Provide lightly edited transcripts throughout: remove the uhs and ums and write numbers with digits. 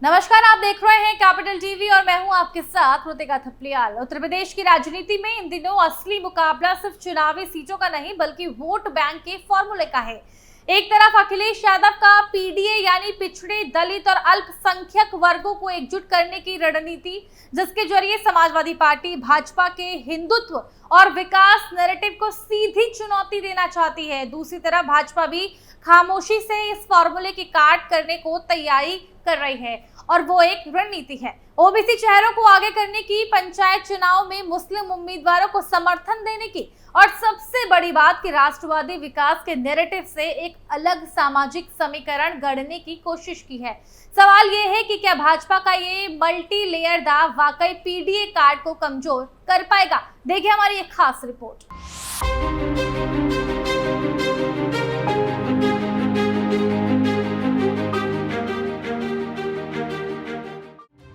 नमस्कार, आप देख रहे हैं कैपिटल टीवी और मैं हूं आपके साथ कृतिका थपलियाल। उत्तर प्रदेश की राजनीति में इन दिनों असली मुकाबला सिर्फ चुनावी सीटों का नहीं बल्कि वोट बैंक के फॉर्मूले का है। एक तरफ अखिलेश यादव का पीडीए यानी पिछड़े, दलित और अल्पसंख्यक वर्गों को एकजुट करने की रणनीति, जिसके जरिए समाजवादी पार्टी भाजपा के हिंदुत्व और विकास नैरेटिव को सीधी चुनौती देना चाहती है। दूसरी तरफ भाजपा भी खामोशी से इस फॉर्मूले की काट करने को तैयारी कर रही है और वो एक रणनीति है ओबीसी चेहरों को आगे करने की, पंचायत चुनाव में मुस्लिम उम्मीदवारों को समर्थन देने की और सबसे बड़ी बात कि राष्ट्रवादी विकास के नैरेटिव से एक अलग सामाजिक समीकरण गढ़ने की कोशिश की है। सवाल ये है कि क्या भाजपा का ये मल्टी लेयर दाव वाकई पीडीए कार्ड को कमजोर कर पाएगा? देखिए हमारी एक खास रिपोर्ट।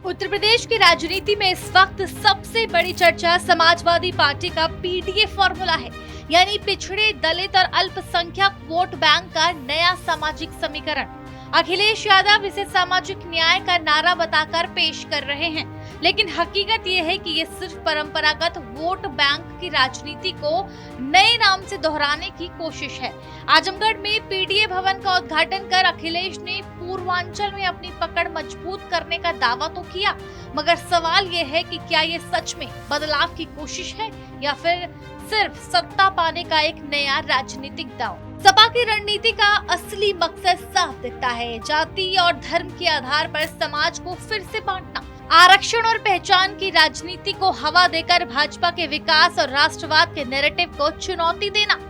उत्तर प्रदेश की राजनीति में इस वक्त सबसे बड़ी चर्चा समाजवादी पार्टी का पीडीए फॉर्मूला है, यानी पिछड़े, दलित और अल्पसंख्यक वोट बैंक का नया सामाजिक समीकरण। अखिलेश यादव इसे सामाजिक न्याय का नारा बताकर पेश कर रहे हैं, लेकिन हकीकत ये है कि ये सिर्फ परंपरागत वोट बैंक की राजनीति को नए नाम से दोहराने की कोशिश है। आजमगढ़ में पीडीए भवन का उद्घाटन कर अखिलेश ने पूर्वांचल में अपनी पकड़ मजबूत करने का दावा तो किया, मगर सवाल ये है कि क्या ये सच में बदलाव की कोशिश है या फिर सिर्फ सत्ता पाने का एक नया राजनीतिक दांव। सपा की रणनीति का असली मकसद साफ दिखता है, जाति और धर्म के आधार पर समाज को फिर से बांटना, आरक्षण और पहचान की राजनीति को हवा देकर भाजपा के विकास और राष्ट्रवाद के नैरेटिव को चुनौती देना।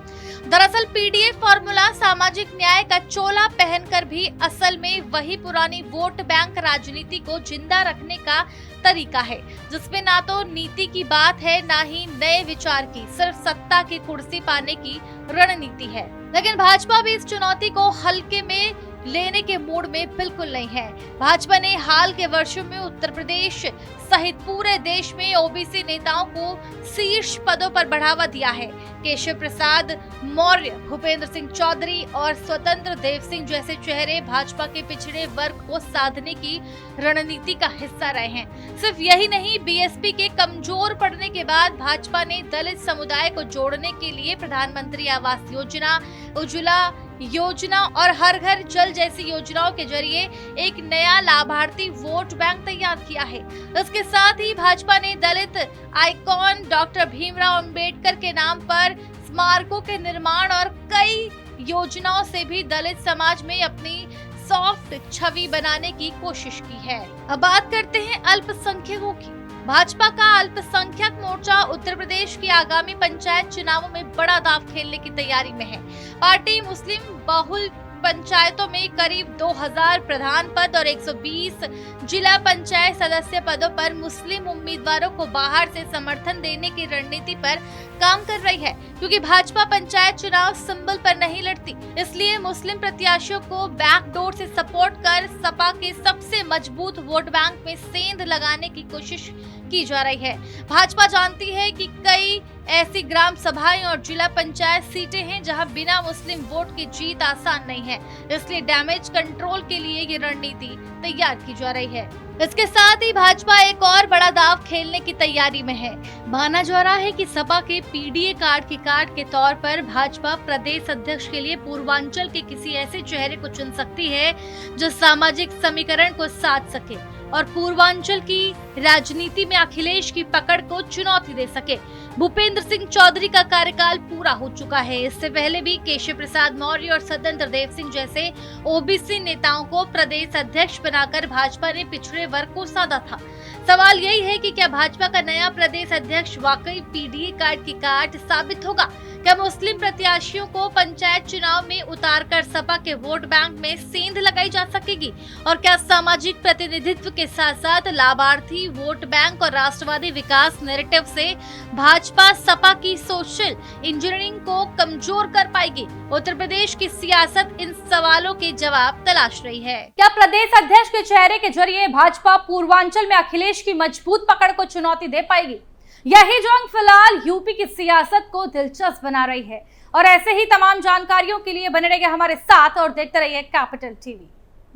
दरअसल पीडीए फॉर्मूला सामाजिक न्याय का चोला पहनकर भी असल में वही पुरानी वोट बैंक राजनीति को जिंदा रखने का तरीका है, जिसमें ना तो नीति की बात है ना ही नए विचार की, सिर्फ सत्ता की कुर्सी पाने की रणनीति है। लेकिन भाजपा भी इस चुनौती को हल्के में लेने के मूड में बिल्कुल नहीं है। भाजपा ने हाल के वर्षों में उत्तर प्रदेश सहित पूरे देश में ओबीसी नेताओं को शीर्ष पदों पर बढ़ावा दिया है। केशव प्रसाद मौर्य, भूपेंद्र सिंह चौधरी और स्वतंत्र देव सिंह जैसे चेहरे भाजपा के पिछड़े वर्ग को साधने की रणनीति का हिस्सा रहे हैं। सिर्फ यही नहीं, बीएसपी के कमजोर पड़ने के बाद भाजपा ने दलित समुदाय को जोड़ने के लिए प्रधानमंत्री आवास योजना, उज्ज्वला योजना और हर घर जल जैसी योजनाओं के जरिए एक नया लाभार्थी वोट बैंक तैयार किया है। इसके साथ ही भाजपा ने दलित आइकॉन डॉक्टर भीमराव अंबेडकर के नाम पर स्मारकों के निर्माण और कई योजनाओं से भी दलित समाज में अपनी सॉफ्ट छवि बनाने की कोशिश की है। अब बात करते हैं अल्पसंख्यकों की। भाजपा का अल्पसंख्यक मोर्चा उत्तर प्रदेश की आगामी पंचायत चुनावों में बड़ा दांव खेलने की तैयारी में है। पार्टी मुस्लिम बहुल पंचायतों में करीब 2000 प्रधान पद और 120 जिला पंचायत सदस्य पदों पर मुस्लिम उम्मीदवारों को बाहर से समर्थन देने की रणनीति पर काम कर रही है। क्योंकि भाजपा पंचायत चुनाव सिंबल पर नहीं लड़ती, इसलिए मुस्लिम प्रत्याशियों को बैकडोर से सपोर्ट कर सपा के सबसे मजबूत वोट बैंक में सेंध लगाने की कोशिश की जा रही है। भाजपा जानती है कि कई ऐसी ग्राम सभाएं और जिला पंचायत सीटें हैं जहां बिना मुस्लिम वोट की जीत आसान नहीं है, इसलिए डैमेज कंट्रोल के लिए ये रणनीति तैयार की जा रही है। इसके साथ ही भाजपा एक और बड़ा दांव खेलने की तैयारी में है। माना जा रहा है कि सपा के पीडीए कार्ड के तौर पर भाजपा प्रदेश अध्यक्ष के लिए पूर्वांचल के किसी ऐसे चेहरे को चुन सकती है जो सामाजिक समीकरण को साध सके और पूर्वांचल की राजनीति में अखिलेश की पकड़ को चुनौती दे सके। भूपेंद्र सिंह चौधरी का कार्यकाल पूरा हो चुका है। इससे पहले भी केशव प्रसाद मौर्य और स्वतंत्र देव सिंह जैसे ओबीसी नेताओं को प्रदेश अध्यक्ष बनाकर भाजपा ने पिछड़े वर्ग को साधा था। सवाल यही है कि क्या भाजपा का नया प्रदेश अध्यक्ष वाकई पीडीए कार्ड की काट साबित होगा? क्या मुस्लिम प्रत्याशियों को पंचायत चुनाव में उतारकर सपा के वोट बैंक में सेंध लगाई जा सकेगी? और क्या सामाजिक प्रतिनिधित्व के साथ साथ लाभार्थी वोट बैंक और राष्ट्रवादी विकास नैरेटिव से भाजपा सपा की सोशल इंजीनियरिंग को कमजोर कर पाएगी? उत्तर प्रदेश की सियासत इन सवालों के जवाब तलाश रही है। क्या प्रदेश अध्यक्ष के चेहरे के जरिए भाजपा पूर्वांचल में अखिलेश की मजबूत पकड़ को चुनौती दे पाएगी? यही जंग फिलहाल यूपी की सियासत को दिलचस्प बना रही है और ऐसे ही तमाम जानकारियों के लिए बने रहिए हमारे साथ और देखते रहिए कैपिटल टीवी।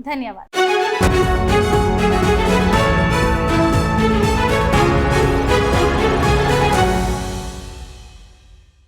धन्यवाद। है।